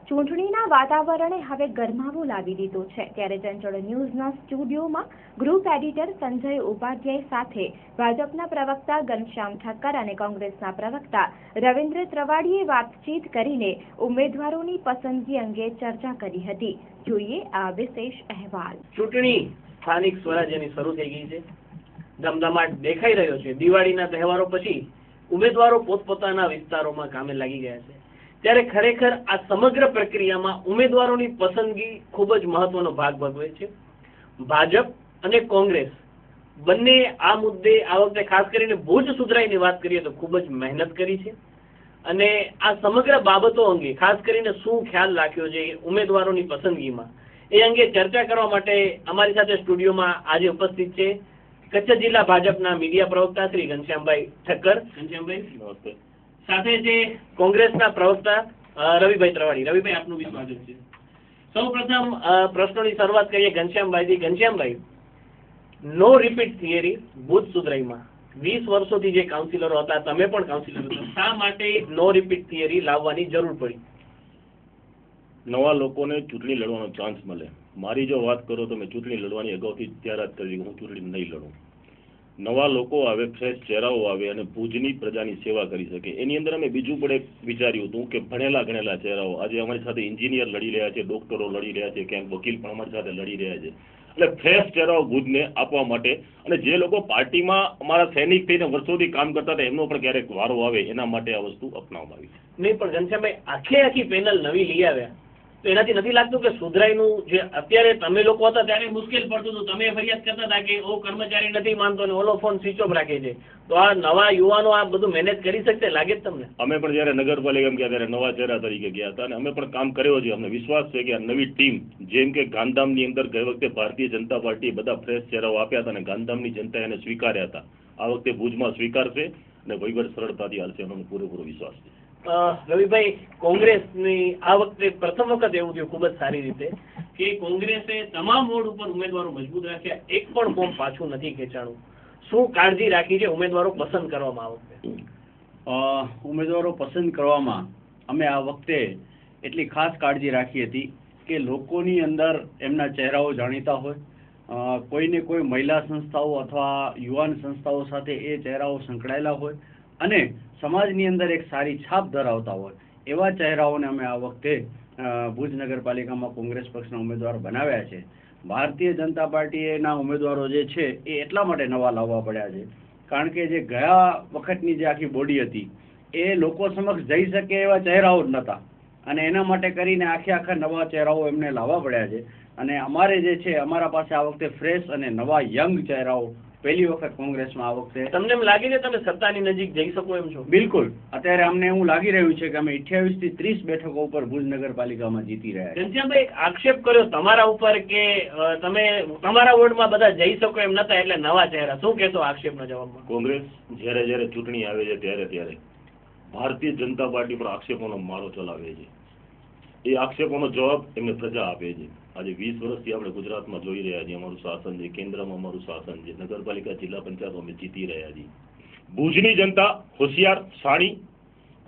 ચૂંટણીના વાતાવરણે હવે ગરમાવો લાવી દીધો છે ત્યારે ચંચળ ન્યૂઝના સ્ટુડિયોમાં ગ્રુપ એડિટર સંજય ઉપાધ્યાય સાથે ભાજપના પ્રવક્તા ઘનશ્યામ ઠક્કર અને કોંગ્રેસના પ્રવક્તા રવિન્દ્ર ત્રવાડીએ વાતચીત કરીને ઉમેદવારોની પસંદગી અંગે ચર્ચા કરી હતી। જોઈએ આ વિશેષ અહેવાલ। ચૂંટણી સ્થાનિક સ્વરાજ્યની શરૂ થઈ ગઈ છે, ધમધમાટ દેખાઈ રહ્યો છે। દિવાળીના તહેવારો પછી ઉમેદવારો પોતપોતાના વિસ્તારોમાં કામે લાગી ગયા છે, ત્યારે ખરેખર આ સમગ્ર પ્રક્રિયામાં ઉમેદવારોની પસંદગી ખૂબ જ મહત્વનો ભાગ ભજવે છે। ભાજપ અને કોંગ્રેસ બંને આ મુદ્દે આ વખતે ખાસ કરીને ભુજ સુધરાઈની વાત કરીએ તો ખૂબ જ મહેનત કરી છે અને આ સમગ્ર બાબતો અંગે ખાસ કરીને શું ખ્યાલ રાખ્યો છે ઉમેદવારોની પસંદગીમાં એ અંગે ચર્ચા કરવા માટે અમારી સાથે સ્ટુડિયોમાં આજે ઉપસ્થિત છે કચ્છ જિલ્લા ભાજપના મીડિયા પ્રવક્તા શ્રી ઘનશ્યામભાઈ ઠક્કર। ઘનશ્યામભાઈ સાથે છે કોંગ્રેસના પ્રવક્તા રવિભાઈ ત્રવાડી। રવિભાઈ, આપનું સ્વાગત છે। સૌપ્રથમ પ્રશ્નોની શરૂઆત કરીએ ઘનશ્યામભાઈથી। ઘનશ્યામભાઈ, નો રિપીટ થિયરી ભુજ સુધરાઈમાં 20 વર્ષોથી જે કાઉન્સિલરો હતા, તમે પણ કાઉન્સિલર હતા, શા માટે નો રિપીટ થિયરી લાવવાની જરૂર પડી? નવા લોકોને ચૂંટણી લડવાનો ચાન્સ મળે। મારી જો વાત કરો તો મેં ચૂંટણી લડવાની અગાઉથી જાહેરાત કરી હું ચૂંટણી નહીં લડું। નવા લોકો આવે, ફ્રેશ ચહેરાઓ આવે અને ભુજની પ્રજાની સેવા કરી શકે, એની અંદર અમે બીજું પણ એક વિચાર્યું હતું કે ભણેલા ગણેલા ચહેરાઓ આજે અમારી સાથે એન્જિનિયર લડી રહ્યા છે, ડોક્ટરો લડી રહ્યા છે, ક્યાંક વકીલ પણ અમારી સાથે લડી રહ્યા છે, એટલે ફ્રેશ ચહેરાઓ ભુજને આપવા માટે અને જે લોકો પાર્ટીમાં અમારા સૈનિક થઈને વર્ષોથી કામ કરતા હતા એમનો પણ ક્યારેક વારો આવે એના માટે આ વસ્તુ અપનાવવામાં આવી છે। નહીં પણ ઘનશ્યામભાઈ, આખી પેનલ નવી લઈ આવ્યા તો એનાથી નથી લાગતું કે સુધરાઈનું જે અત્યારે તમે લોકો હતા ત્યારે મુશ્કેલ પડતું હતું, તમે ફરિયાદ કરતા હતા કે ઓ કર્મચારી નથી માનતો ને ઓલો ફોન સ્વિચ ઓફ રાખે છે, તો આ નવા યુવાનો આ બધું મેનેજ કરી શકશે લાગે છે તમને? અમે પણ જયારે નગરપાલિકામાં ગયા ત્યારે નવા ચહેરા તરીકે ગયા હતા અને અમે પણ કામ કર્યો છે। અમને વિશ્વાસ છે કે આ નવી ટીમ જેમ કે ગાંધીધામની અંદર ગઈ વખતે ભારતીય જનતા પાર્ટીએ બધા ફ્રેશ ચહેરાઓ આપ્યા હતા અને ગાંધીધામની જનતાએ એને સ્વીકાર્યા હતા, આ વખતે ભુજમાં સ્વીકારશે અને વહીવટ સરળતાથી હાલશે એનો પૂરેપૂરો વિશ્વાસ છે। રવિભાઈ, કોંગ્રેસની આ વખતે પ્રથમ વખત એવું થયું ખૂબ જ સારી રીતે કે કોંગ્રેસે તમામ વોર્ડ ઉપર ઉમેદવારો મજબૂત રાખ્યા, એક પણ ફોર્મ પાછું નથી ખેંચાણું। શું કાળજી રાખી છે ઉમેદવારો પસંદ કરવામાં આ વખતે? ઉમેદવારો પસંદ કરવામાં અમે આ વખતે એટલી ખાસ કાળજી રાખી હતી કે લોકોની અંદર એમના ચહેરાઓ જાણીતા હોય, કોઈને કોઈ મહિલા સંસ્થાઓ અથવા યુવાન સંસ્થાઓ સાથે એ ચહેરાઓ સંકળાયેલા હોય અને સમાજની અંદર એક સારી છાપ ધરાવતા હોય એવા ચહેરાઓને અમે આ વખતે ભુજ નગરપાલિકામાં કોંગ્રેસ પક્ષના ઉમેદવાર બનાવ્યા છે। ભારતીય જનતા પાર્ટીના ઉમેદવારો જે છે એ એટલા માટે નવા લાવવા પડ્યા છે કારણ કે જે ગયા વખતની જે આખી બોડી હતી એ લોકો સમક્ષ જઈ શકે એવા ચહેરાઓ જ નહોતા અને એના માટે કરીને આખા નવા ચહેરાઓ એમને લાવવા પડ્યા છે અને અમારે જે છે અમારા પાસે આ વખતે ફ્રેશ અને નવા યંગ ચહેરાઓ પહેલી વખત કોંગ્રેસમાં આ વખતે। તમને એમ લાગે છે તમે સત્તાની નજીક જઈ શકો એમ છો? બિલકુલ, અત્યારે અમને એવું લાગી રહ્યું છે કે અમે 28 થી 30 બેઠકો ઉપર ભુજ નગરપાલિકામાં જીતી રહ્યા છીએ। ઘનશ્યામભાઈ, આક્ષેપ કર્યો તમારા ઉપર કે તમે તમારા વોર્ડમાં બધા જઈ શકો એમ નતા એટલે નવા ચહેરા, શું કહેશો આક્ષેપના જવાબમાં? કોંગ્રેસ જ્યારે ચૂંટણી આવે છે ત્યારે ભારતીય જનતા પાર્ટી પર આક્ષેપોનો મારો ચલાવે છે, એ આક્ષેપોનો જવાબ એમને પ્રજા આપે છે। આજે 20 વર્ષથી આપણે ગુજરાતમાં જોઈ રહ્યા છીએ અમારું શાસન છે, કેન્દ્રમાં અમારું શાસન છે, નગરપાલિકા જિલ્લા પંચાયતો અમે જીતી રહ્યા છીએ। ભુજની જનતા હોશિયાર સાણી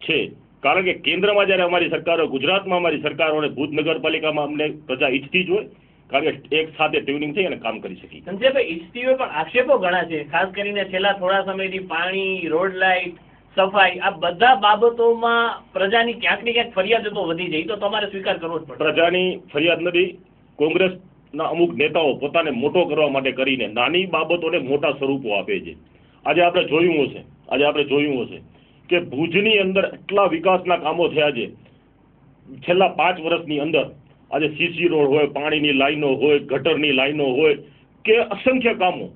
છે કારણ કે કેન્દ્રમાં જ્યારે અમારી સરકાર હોય, ગુજરાતમાં અમારી સરકાર હોય, ભુજ નગરપાલિકામાં અમને પ્રજા ઈચ્છતી જ હોય કારણ કે એક સાથે ટ્યુનિંગ થઈ અને કામ કરી શકી। સંજયભાઈ, ઈચ્છતી હોય પણ આક્ષેપો ઘણા છે, ખાસ કરીને છેલ્લા થોડા સમયથી પાણી, રોડ લાઇટ, સફાઈ આ બધા બાબતોમાં પ્રજાની ક્યાંક ને ક્યાંક ફરિયાદ તો વધી જાય તો તમારે સ્વીકાર કરવો જ પડે। પ્રજાની ફરિયાદ નથી, કોંગ્રેસના અમુક નેતાઓ પોતાને મોટો કરવા માટે કરીને નાની બાબતોને મોટા સ્વરૂપો આપે છે। આજે આપણે જોયું હશે કે ભુજની અંદર એટલા વિકાસના કામો થયા છે છેલ્લા 5 વર્ષની અંદર। આજે સીસી રોડ હોય, પાણીની લાઈનો હોય, ગટરની લાઈનો હોય કે અસંખ્ય કામો,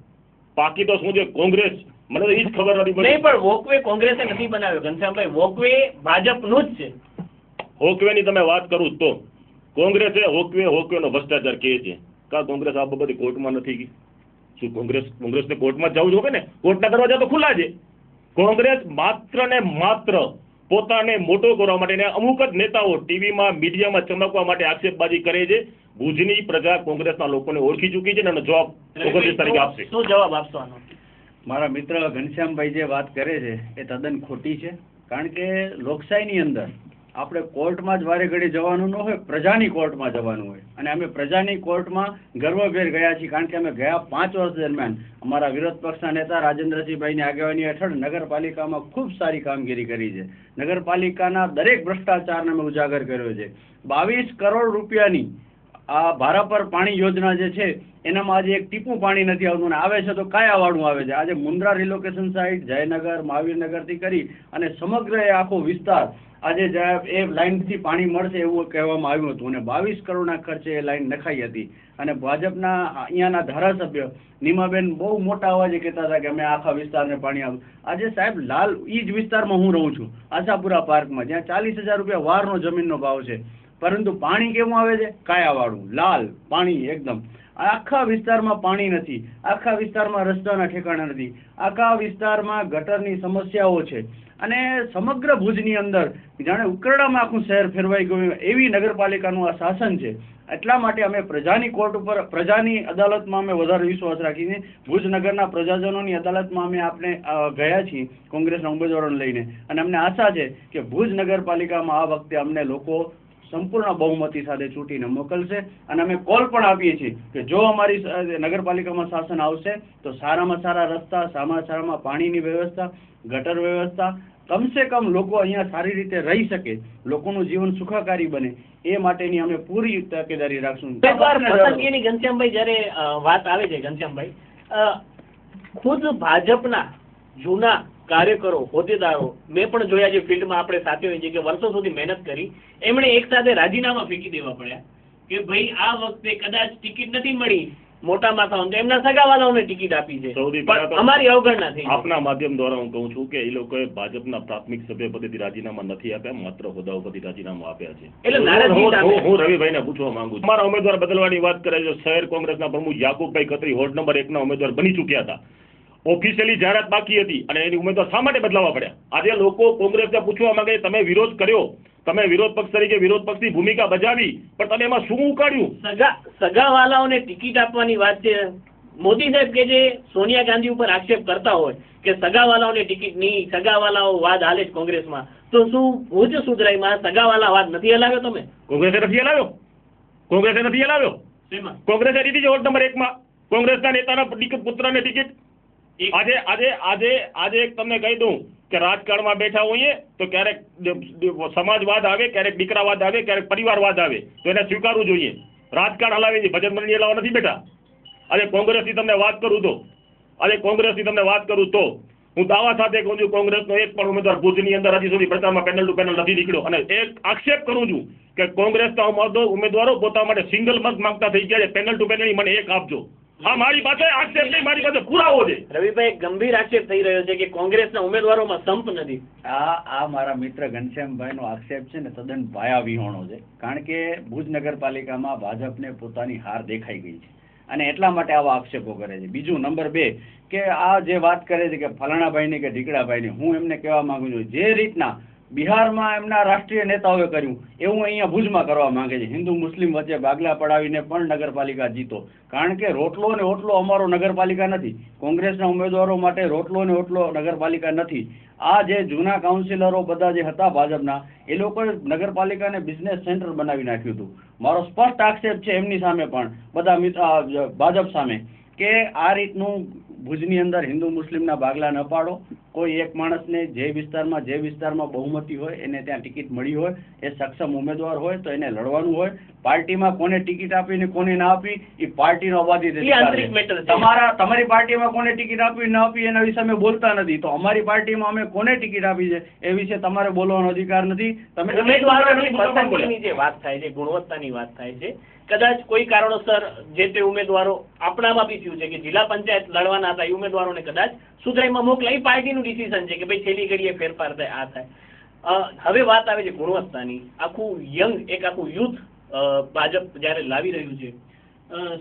બાકી તો શું છે કોંગ્રેસ મને તો એ જ ખબર નથી પડી। નહીં પણ વોકવે કોંગ્રેસે નથી બનાવ્યો ઘનશ્યામભાઈ, વોકવે ભાજપનું જ છે। વોકવેની તમે વાત કરું તો કોંગ્રેસે વોકવેનો ભ્રષ્ટાચાર કહે છે, કા કોંગ્રેસ આ બાબતે કોર્ટમાં નથી ગઈ? શું કોંગ્રેસને કોર્ટમાં જવું જોઈએ ને? કોર્ટના દરવાજા તો ખુલ્લા છે। કોંગ્રેસ માત્ર ને માત્ર પોતાને મોટો કરવા માટે અમુક જ નેતાઓ ટીવીમાં મીડિયામાં ચમકવા માટે આક્ષેપબાજી કરે છે। ભુજની પ્રજા કોંગ્રેસના લોકોને ઓળખી ચૂકી છે અને જવાબ 29 તારીખે આપશે। શું જવાબ આપશો આનો? મારા મિત્ર ઘનશ્યામભાઈ જે વાત કરે છે એ તદ્દન ખોટી છે કારણ કે લોકશાહીની અંદર આપણે કોર્ટમાં જ વારે ઘડી જવાનું ન હોય, પ્રજાની કોર્ટમાં જવાનું હોય. અને અમે પ્રજાની કોર્ટમાં ગર્વભેર ગયા છીએ, કારણ કે અમે ગયા 5 વર્ષ દરમિયાન અમારા વિરોધ પક્ષના નેતા રાજેન્દ્રસિંહભાઈની આગેવાની હેઠળ નગરપાલિકામાં ખૂબ સારી કામગીરી કરી છે. નગરપાલિકાના દરેક ભ્રષ્ટાચારને અમે ઉજાગર કર્યો છે. 22 કરોડ રૂપિયાની આ ભારાપર પાણી યોજના જે છે એનામાં આજે એક ટીપું પાણી નથી આવતું, અને આવે છે તો કાયાવાળું આવે છે. આજે મુન્દ્રા રિલોકેશન સાઇટ, જયનગર, મહાવીરનગરથી કરી અને સમગ્ર એ આખો વિસ્તાર આજે એ લાઈનથી પાણી મળશે એવું કહેવામાં આવ્યું હતું, અને 22 કરોડના ખર્ચે એ લાઈન નખાઈ હતી. અને ભાજપના અહીંયાના ધારાસભ્ય નીમાબેન બહુ મોટા અવાજે કહેતા હતા કે અમે આખા વિસ્તારને પાણી આપ્યું. આજે સાહેબ ઈ જ વિસ્તારમાં હું રહું છું, આશાપુરા પાર્કમાં, જ્યાં 40,000 રૂપિયા વારનો જમીનનો ભાવ છે, પરંતુ પાણી કેવું આવે છે? કાયાવાળું, લાલ પાણી એકદમ. આખા વિસ્તારમાં પાણી નથી, આખા વિસ્તારમાં રસ્તાના ઠેકાણા નથી, આખા વિસ્તારમાં ગટરની સમસ્યાઓ છે. અને સમગ્ર ભુજની અંદર જાણે ઉકરડામાં આખું શહેર ફેરવાઈ ગયું એવી નગરપાલિકાનું આ શાસન છે. એટલા માટે અમે પ્રજાની કોર્ટ ઉપર, પ્રજાની અદાલતમાં અમે વધારે વિશ્વાસ રાખીને ભુજ નગરના પ્રજાજનોની અદાલતમાં અમે આપણે ગયા છીએ કોંગ્રેસના ઉમેદવારોને લઈને, અને અમને આશા છે કે ભુજ નગરપાલિકામાં આ વખતે અમને લોકો સંપૂર્ણ બહુમતી સાથે ચૂંટીને મોકલશે. અને અમે કોલ પણ આપીએ છીએ કે જો અમારી નગરપાલિકામાં શાસન આવશે તો સારામાં સારા રસ્તા, સારામાં પાણીની વ્યવસ્થા, ગટર વ્યવસ્થા, કમસે કમ લોકો અહીંયા સારી રીતે રહી શકે, લોકોનું જીવન સુખાકારી બને, એ માટેની અમે પૂરી તકેદારી રાખશું. પસંદગીની ઘનશ્યામભાઈ જયારે વાત આવે છે, ઘનશ્યામભાઈ, ખુદ ભાજપના જૂના કાર્યકરો, હોદ્દેદારો મેં પણ જોયા છે ફિલ્ડમાં, આપણે સાથે હોય છે કે વર્ષો સુધી મહેનત કરી, એમણે એક સાથે રાજીનામા ફેંકી દેવા પડ્યા કે ભાઈ આ વખતે કદાચ ટિકિટ નથી મળી મોટા માથાઓને, તો એમના સગાવાલાઓને ટિકિટ આપી છે, અમારી અવગણના થઈ. આપના માધ્યમ દ્વારા હું કહું છું કે એ લોકોએ ભાજપના પ્રાથમિક સભ્ય પદેથી રાજીનામા નથી આપ્યા, માત્ર હોદ્દાઓ પરથી રાજીનામા આપ્યા છે. એટલે હું રવિભાઈને પૂછવા માંગુ છું, અમારા ઉમેદવાર બદલવાની વાત કરે છે. શહેર કોંગ્રેસના પ્રમુખ યાકુબભાઈ ખત્રી વોર્ડ નંબર 1 ના ઉમેદવાર બની ચૂક્યા હતા, ઓફિશિયલી જાહેરાત બાકી હતી, અને એની ઉમેદવાર શા માટે બદલાવા પડ્યા? આજે લોકો કોંગ્રેસને પૂછવા માંગે તમે વિરોધ કર્યો, તમે વિરોધ પક્ષ તરીકે વિરોધ પક્ષની ભૂમિકા બજાવી, પણ તમે એમાં શું ઉકાળ્યું? સગાવાલાઓને ટિકિટ આપવાની વાત છે. મોદી સાહેબ કે જે સોનિયા ગાંધી ઉપર આક્ષેપ કરતા હોય કે સગાવાલાઓને ટિકિટ નહીં, સગાવાલાઓ વાદ હાલે જ કોંગ્રેસમાં, તો શું ભુજ સુધરાઈમાં સગાવાલા વાદ નથી હલાવ્યો? તમે કોંગ્રેસે નથી હલાવ્યો, કોંગ્રેસે નથી હલાવ્યો. કોંગ્રેસે દીધી છે વોર્ડ નંબર 1 માં કોંગ્રેસના નેતાના પુત્રને ટિકિટ. આજે એક તમને કહી દઉં કે રાજકારણમાં બેઠા હોઈએ તો ક્યારેક સમાજવાદ આવે, ક્યારેક દીકરાવાદ આવે, ક્યારેક પરિવારવાદ આવે, તો એને સ્વીકારવું જોઈએ. રાજકારણ હલાવી છે, ભજન મંડળી હલાવવા નથી બેઠા. આજે કોંગ્રેસની તમને વાત કરું તો હું દાવા સાથે કહું છું, કોંગ્રેસનો એક પણ ઉમેદવાર ભુજની અંદર હજી સુધી પ્રચારમાં પેનલ ટુ પેનલ નથી નીકળ્યો. અને એક આક્ષેપ કરું છું કે કોંગ્રેસના ઉમેદવારો પોતા માટે સિંગલ મત માંગતા થઈ ગયા છે. પેનલ ટુ પેનલ મને એક આપજો. હા, મારી પાસે આક્ષેપ નહીં, મારી પાસે પુરાવો છે. રવિભાઈ, ગંભીર આક્ષેપ થઈ રહ્યો છે કે કોંગ્રેસના ઉમેદવારોમાં સંપ નથી. આ મારા મિત્ર ઘનશ્યામભાઈ નો આક્ષેપ છે ને તદ્દન પાયાવિહોણો છે, કારણ કે ભુજ નગરપાલિકામાં ભાજપને પોતાની હાર દેખાઈ ગઈ છે, અને એટલા માટે આવા આક્ષેપો કરે છે. બીજું, નંબર 2, કે આ જે વાત કરે છે કે ફલાણાભાઈની કે ઢીકડાભાઈની, હું એમને કહેવા માંગુ છું, જે રીતના બિહારમાં એમના રાષ્ટ્રીય નેતાઓએ કર્યું એવું અહીંયા ભુજમાં કરવા માંગે છે. હિન્દુ મુસ્લિમ વચ્ચે બાગલા પડાવીને પણ નગરપાલિકા જીતો, કારણ કે રોટલો ને ઓટલો અમારો નગરપાલિકા નથી. કોંગ્રેસના ઉમેદવારો માટે રોટલો ને ઓટલો નગરપાલિકા નથી. આ જે જૂના કાઉન્સિલરો બધા જે હતા ભાજપના, એ લોકોએ નગરપાલિકાને બિઝનેસ સેન્ટર બનાવી નાખ્યું હતું. મારો સ્પષ્ટ આક્ષેપ છે એમની સામે પણ, બધા ભાજપ સામે, કે આ રીતનું ભુજની અંદર હિન્દુ મુસ્લિમના બાગલા ન પાડો. કોઈ એક માણસને જે વિસ્તારમાં બહુમતી હોય એને ત્યાં ટિકિટ મળી હોય, એ સક્ષમ ઉમેદવાર હોય તો એને લડવાનું હોય. પાર્ટીમાં કોને ટિકિટ આપી ને કોને ના આપી એ પાર્ટીનો અબાધિત તમારી પાર્ટીમાં કોને ટિકિટ આપી ન આપી એના વિશે અમે બોલતા નથી, તો અમારી પાર્ટીમાં અમે કોને ટિકિટ આપી છે એ વિશે તમારે બોલવાનો અધિકાર નથી. તમે ઉમેદવારોની પસંદગીની જે વાત થાય છે, ગુણવત્તાની વાત થાય છે, કદાચ કોઈ કારણોસર જે તે ઉમેદવારો, આપણામાં બી થયું છે કે જિલ્લા પંચાયત લડવાના હતા, એ ઉમેદવારોને કદાચ સુધરાઈમાં મોકલાય, પાર્ટીનું ડિસિઝન છે કે ભાઈ છેલ્લી ઘડીએ ફેરફાર થાય, આ થાય. હવે વાત આવે છે ગુણવત્તાની. આખું યુથ ભાજપ જયારે લાવી રહ્યું છે,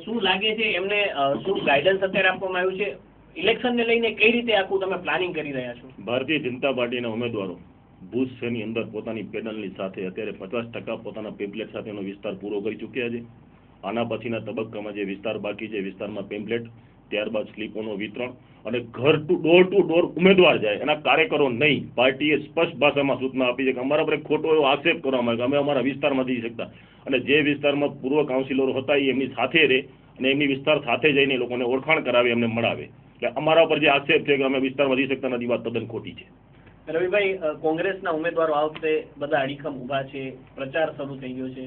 શું લાગે છે એમને, શું ગાઈડન્સ અત્યારે આપવામાં આવ્યું છે ઇલેક્શનને લઈને? કઈ રીતે આખું તમે પ્લાનિંગ કરી રહ્યા છો? ભારતીય જનતા પાર્ટીના ઉમેદવારો ભુજ શહેરની અંદર પોતાની પેનલની સાથે અત્યારે 50% પોતાના પેમ્પલેટ સાથેનો વિસ્તાર પૂરો કરી ચૂક્યા છે. આના પછીના તબક્કામાં જે વિસ્તાર બાકી છે, વિસ્તારમાં પેમ્પલેટ, ત્યારબાદ સ્લીપોનું વિતરણ અને ઘર ડોર ટુ ડોર ઉમેદવાર જાય, એના કાર્યકરો નહીં. પાર્ટીએ સ્પષ્ટ ભાષામાં સૂચના આપી છે કે અમારા પર ખોટો એવો આક્ષેપ કરવામાં આવે કે અમે અમારા વિસ્તારમાં જઈ શકતા, અને જે વિસ્તારમાં પૂર્વ કાઉન્સિલરો હતા એ એમની સાથે રહે અને એમની વિસ્તાર સાથે જઈને લોકોને ઓળખાણ કરાવી એમને મળાવે. એટલે અમારા પર જે આક્ષેપ છે કે અમે વિસ્તારમાં જઈ શકતા નથી, વાત તદ્દન ખોટી છે. રવિભાઈ, કોંગ્રેસના ઉમેદવારો આ વખતે બધા અડીખમ ઉભા છે, પ્રચાર શરૂ થઈ ગયો છે.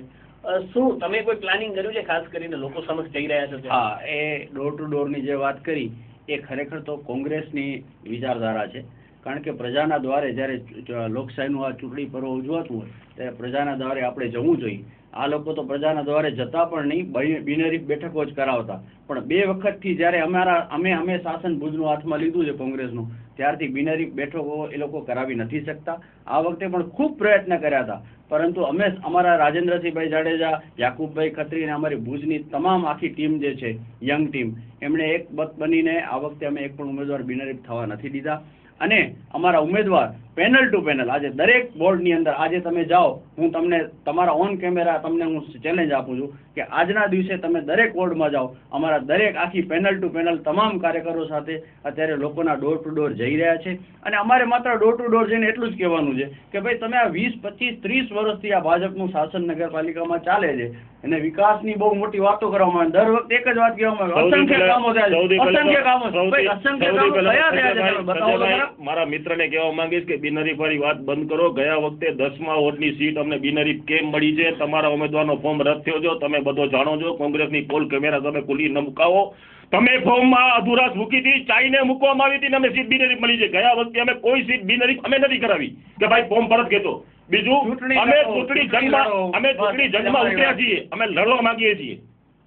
શું તમે કોઈ પ્લાનિંગ કર્યું છે ખાસ કરીને લોકો સમક્ષ જઈ રહ્યા છો? હા, એ ડોર ટુ ડોરની જે વાત કરી એ ખરેખર તો કોંગ્રેસની વિચારધારા છે. કારણ કે પ્રજાના દ્વારે જ્યારે લોકશાહીનું આ ચૂંટણી પર્વ ઉજવાતું હોય ત્યારે પ્રજાના દ્વારે આપણે જવું જોઈએ. આ લોકો તો પ્રજાના દ્વારે જતા પણ નહીં, બિનહરીફ બેઠકો જ કરાવતા. પણ 2 વખતથી જ્યારે અમે શાસન ભુજનું હાથમાં લીધું છે કોંગ્રેસનું, ત્યારથી બિનહરીફ બેઠકો એ લોકો કરાવી નથી શકતા. આ વખતે પણ ખૂબ પ્રયત્ન કર્યા હતા, પરંતુ અમે અમારા રાજેન્દ્રસિંહભાઈ જાડેજા, યાકુબભાઈ ખત્રી અને અમારી ભુજની તમામ આખી ટીમ જે છે, યંગ ટીમ, એમણે એક મત બનીને આ વખતે અમે એક પણ ઉમેદવાર બિનહરીફ થવા નથી દીધા. અને અમારા ઉમેદવાર પેનલ ટુ પેનલ, આજે દરેક બોર્ડની અંદર આજે તમે જાઓ, હું તમને તમારા ઓન કેમેરા તમને હું ચેલેન્જ આપું છું કે આજના દિવસે તમે દરેક બોર્ડમાં જાઓ, અમારા દરેક આખી પેનલ ટુ પેનલ તમામ કાર્યકરો સાથે અત્યારે લોકોના ડોર ટુ ડોર જઈ રહ્યા છે. અને અમારે માત્ર ડોર ટુ ડોર જઈને એટલું જ કહેવાનું છે કે ભાઈ તમે આ 20, 25, 30 વર્ષથી આ ભાજપનું શાસન નગરપાલિકામાં ચાલે છે અને વિકાસની બહુ મોટી વાતો કરવામાં આવે, દર વખતે એક જ વાત કહેવામાં આવે, અસંખ્ય કામો થયા છે, અસંખ્ય કામો. ભાઈ અસંખ્ય કામો કયા થયા છે તમે બતાવો તો. મારા મિત્રને કહેવા માંગીશ કે બિનહરીફ વાળી વાત બંધ કરો. ગયા વખતે 10મા વોર્ડની સીટ અમને બિનહરીફ કેમ મળી છે? તમારા ઉમેદવારનો ફોર્મ રદ થયો છો, તમે બધો જાણો છો. કોંગ્રેસની પોલ કેમેરા તમે ખુલી ન મુકાવો. તમે ફોર્મમાં અધુરાશ મૂકી હતી, ચાઈને મૂકવામાં આવી હતી ને અમને સીટ બિનહરીફ મળી છે. ગયા વખતે અમે કોઈ સીટ બિનહરીફ અમે નથી કરાવી કે ભાઈ ફોર્મ પરત ખેંચો. બીજું, અમે ચૂંટણી જંગમાં ઉતર્યા છીએ, અમે લડવા માંગીએ છીએ.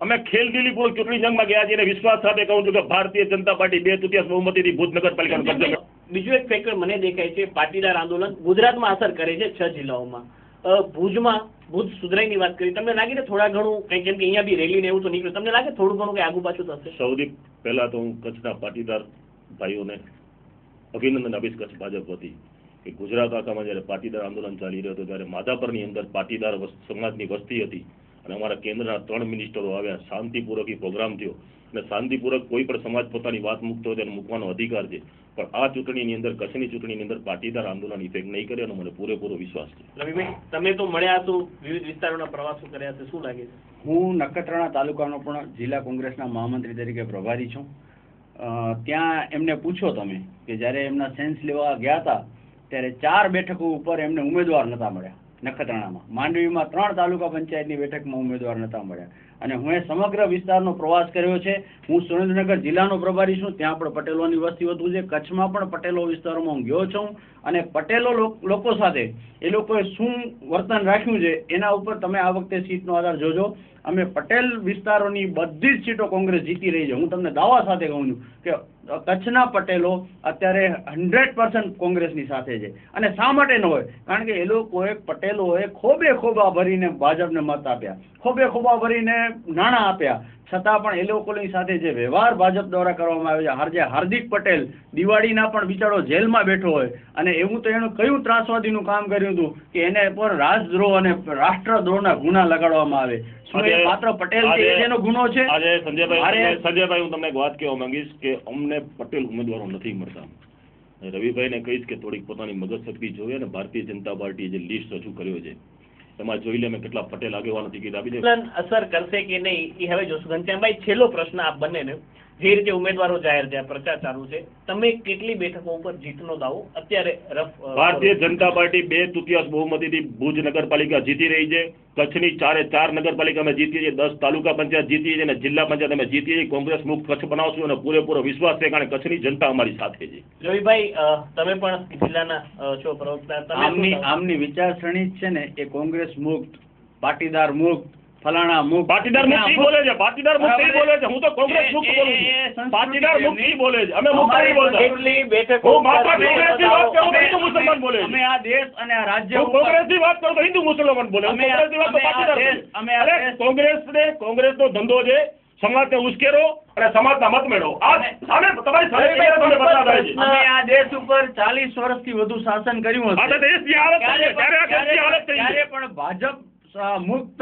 અમે ખેલદિલીપૂર્વક ચૂંટણી જંગમાં ગયા છીએ અને વિશ્વાસ સાથે કહું છું કે ભારતીય જનતા પાર્ટી 2/3 બહુમતીથી ભુજ નગરપાલિકાનું કબજે. બીજું એક ફેક્ટર મને દેખાય છે, પાટીદાર આંદોલન ગુજરાતમાં અસર કરે છે 6 જિલ્લાઓમાં. ભુજ સુધરાઈની વાત કરી, તમને લાગે છે થોડા ઘણું કંઈ, કેમ કે અહીંયા બી રેલી ને એવું તો નીકળ્યું, તમને લાગે થોડું ઘણું કંઈ આગુ પાછું થશે? સૌથી પહેલા તો હું કચ્છના પાટીદાર ભાઈઓને અભિનંદન આપીશ કચ્છ ભાજપ વતી કે ગુજરાત આખામાં જ્યારે પાટીદાર આંદોલન ચાલી રહ્યો હતો ત્યારે માધાપરની અંદર પાટીદાર સમાજની વસ્તી હતી અને અમારા કેન્દ્રના 3 મિનિસ્ટરો આવ્યા. શાંતિપૂર્વક પ્રોગ્રામ થયો અને શાંતિપૂર્વક કોઈ પણ સમાજ પોતાની વાત મૂકતો હોય તેને મૂકવાનો અધિકાર છે. પણ આ ચૂંટણીની અંદર, કચ્છની ચૂંટણીની અંદર પાટીદાર આંદોલન ઇફેક્ટ નહીં કરે એનો મને પૂરેપૂરો વિશ્વાસ છે. રવિભાઈ, તમે તો મળ્યા છો, વિવિધ વિસ્તારોના પ્રવાસો કર્યા છે, શું લાગે છે? હું નખત્રાણા તાલુકાનો પણ જિલ્લા કોંગ્રેસના મહામંત્રી તરીકે પ્રભારી છું. ત્યાં એમને પૂછો તમે કે જ્યારે એમના સેન્સ લેવા ગયા હતા ત્યારે 4 બેઠકો ઉપર એમને ઉમેદવાર નહોતા મળ્યા. નખત્રાણામાં, માંડવીમાં 3 તાલુકા પંચાયતની બેઠકમાં ઉમેદવાર નહોતા મળ્યા. અને હું એ સમગ્ર વિસ્તારનો પ્રવાસ કર્યો છે. હું સુરેન્દ્રનગર જિલ્લાનો પ્રભારી છું, ત્યાં પણ પટેલોની વસ્તી વધુ છે. કચ્છમાં પણ પટેલો વિસ્તારોમાં હું ગયો છું અને પટેલો લોકો સાથે એ લોકોએ શું વર્તન રાખ્યું છે એના ઉપર તમે આ વખતે સીટનો આધાર જોજો. અમે પટેલ વિસ્તારોની બધી જ સીટો કોંગ્રેસ જીતી રહી છે. હું તમને દાવા સાથે કહું છું કે કચ્છના પટેલો અત્યારે 100% કોંગ્રેસની સાથે છે. અને શા માટે ન હોય? કારણ કે એ લોકોએ પટેલોએ ખોબે ખોબા ભરીને ભાજપને મત આપ્યા, ખોબે ખોબા ભરીને નાણાં આપ્યા, છતાં પણ એ લોકોની સાથે જે વ્યવહાર ભાજપ દ્વારા કરવામાં આવ્યો છે, હાર્દિક પટેલ દિવાળીના પણ બિચારો જેલમાં બેઠો હોય અને એવું તો એનું કયું ત્રાસવાદીનું કામ કર્યું હતું કે એને પર રાજદ્રોહ અને રાષ્ટ્રદ્રોહના ગુના લગાડવામાં આવે? માત્ર પટેલ એનો ગુનો છે? સંજયભાઈ, હું તમને એક વાત કહેવા માંગીશ કે અમને પટેલ ઉમેદવારો નથી મળતા. રવિભાઈને કહીશ કે થોડીક પોતાની મગજ શક્તિ જોઈએ અને ભારતીય જનતા પાર્ટીએ જે લિસ્ટ રજૂ કર્યો છે એમાં જોઈ લે અમે કેટલા પટેલ આગેવાનો ટિકિટ આપી દે. અસર કરશે કે નહીં એ હવે જોશું. ઘનશ્યામભાઈ, છેલ્લો પ્રશ્ન આપ બંનેને, જે રીતે ઉમેદવારો જાહેર થયા, પ્રચાર ચાલુ છે, તમે કેટલી બેઠકો ઉપર જીતનો દાવો અત્યારે ભારતીય જનતા પાર્ટી 2/3 બહુમતીથી ભુજ નગરપાલિકા જીતી રહી છે. કચ્છની 4 નગરપાલિકા અમે જીતીએ છીએ, 10 તાલુકા પંચાયત જીતીએ છીએ અને જિલ્લા પંચાયત અમે જીતીએ છીએ. કોંગ્રેસ મુક્ત કચ્છ બનાવશું અને પૂરેપૂરો વિશ્વાસ છે કારણ કે કચ્છની જનતા અમારી સાથે છે. રવિભાઈ, તમે પણ જિલ્લાના છો પ્રવક્તા, આમની વિચારસરણી છે ને એ કોંગ્રેસ મુક્ત, પાટીદાર મુક્ત, ફલાણા મુક્ત. પાટીદાર મુક્ત બોલે છે, પાટીદાર મુક્ત બોલે છે. હું તો કોંગ્રેસ મુક્ત બોલું છું. પાટીદાર મુક્ત બોલે છે, અમે મુક્ત નહીં બોલતા. કેટલી બેઠકો કોંગ્રેસની વાત કરું તો હિન્દુ મુસલમાન બોલે. અમે આ દેશ અને આ રાજ્ય કોંગ્રેસની વાત કરું તો હિન્દુ મુસલમાન બોલે. કોંગ્રેસની વાત તો પાટીદાર. કોંગ્રેસનો ધંધો છે સમાજને ઉશ્કેરો અને સમાજના મત મેળવો. અમે આ દેશ ઉપર 40 વર્ષથી વધુ શાસન કર્યું હતું. ત્યારે પણ ભાજપ મુક્ત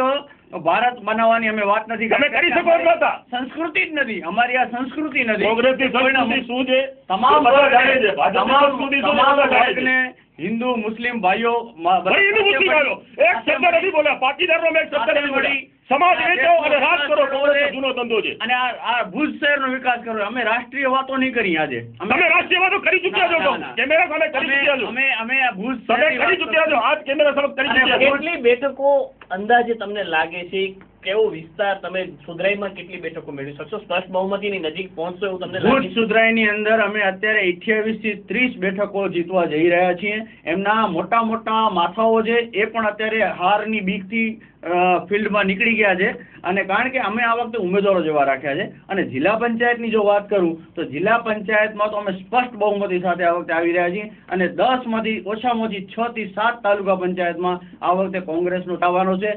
ભારત બનાવવાની અમે વાત નથી તમે કરી શકો એમ નહોતા. સંસ્કૃતિ જ નથી અમારી, આ સંસ્કૃતિ નથી. કોંગ્રેસની સંસ્કૃતિ શું છે તમામ બધા જાણે છે. ભાજપની સંસ્કૃતિ શું છે તમામ બધા જાણે છે. વર્ગને હિન્દુ મુસ્લિમ ભાઈઓ ભાઈ હિન્દુ મુસ્લિમ ભાઈઓ એક શબ્દ નથી બોલ્યા, પાટીદારનો મેં એક શબ્દ નથી બોલ્યા. સમાજ વેચો અને રાજ કરો, કોંગ્રેસનો જૂનો ધંધો છે. અને આ ભુજ શહેરનો વિકાસ કરો. અમે રાષ્ટ્રીય વાતો નહીં કરી આજે. તમે રાષ્ટ્રીય વાતો કરી ચૂક્યા છો. ના. કેમેરા સામે કરી ચૂક્યા છો. અમે આ ભુજ તમે શહેરની કરી વાત ચૂક્યા છો. આજ કેમેરા સામે કરી અને ચૂક્યા છો. કેટલી બેઠકો અંદાજે તમને લાગે છે, કેવો વિસ્તાર તમે સુધરાઈમાં કેટલી બેઠકો મેળવી શકશો? સ્પષ્ટ બહુમતીની નજીક પહોંચશો એવું તમને ભુજ લાગે છે? સુધરાઈની અંદર અમે અત્યારે 28 થી 30 બેઠકો જીતવા જઈ રહ્યા છીએ. એમના મોટા મોટા માથાઓ છે એ પણ અત્યારે હારની બીકથી ફિલ્ડમાં નીકળી ગયા છે. અને કારણ કે અમે આ વખતે ઉમેદવારો જેવા રાખ્યા છે. અને જિલ્લા પંચાયતની જો વાત કરું તો જિલ્લા પંચાયતમાં તો અમે સ્પષ્ટ બહુમતી સાથે આ વખતે આવી રહ્યા છીએ. અને 10 માંથી ઓછામાં ઓછી 6 થી 7 તાલુકા પંચાયતમાં આ વખતે કોંગ્રેસનો આવવાનો છે.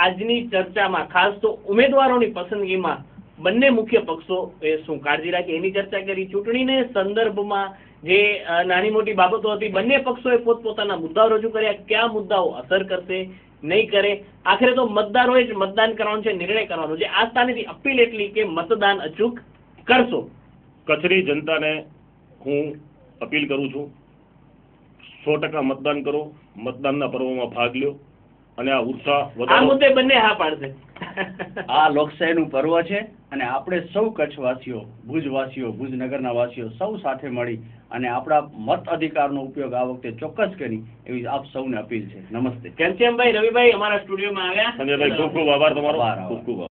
આજની ચર્ચામાં ખાસ તો ઉમેદવારોની પસંદગીમાં બંને મુખ્ય પક્ષો એ શું કાળજી રાખે એની ચર્ચા કરી. ચૂંટણીને સંદર્ભમાં જે નાની મોટી બાબતો હતી, બંને પક્ષોએ પોતપોતાના મુદ્દાઓ રજૂ કર્યા. કયા મુદ્દાઓ અસર કરશે, નહીં કરે, આખરે તો મતદારોએ જ મતદાન કરવાનું છે, નિર્ણય કરવાનો છે. આ સ્થાનેથી અપીલ એટલી કે મતદાન અચૂક કરશો. કચ્છની જનતાને હું અપીલ કરું છું, 100% મતદાન કરો, મતદાનના પર્વમાં ભાગ લ્યો અને આ ઉત્સાહ આ વધારો. મુદ્દે બંને હા પાડશે. આ લોકશાહીનું પર્વ છે અને આપણે સૌ કચ્છવાસીઓ, ભુજવાસીઓ, ભુજનગરના વાસીઓ સૌ સાથે મળી અને આપણા મત અધિકારનો ઉપયોગ આ વખતે ચોક્કસ કરી એવી આપ સૌને અપીલ છે. નમસ્તે. ઘનશ્યામભાઈ, રવિભાઈ અમારા સ્ટુડિયોમાં આવ્યા. સંજયભાઈ ખૂબ ખૂબ આભાર તમારો. આભાર. ખૂબ ખૂબ આભાર.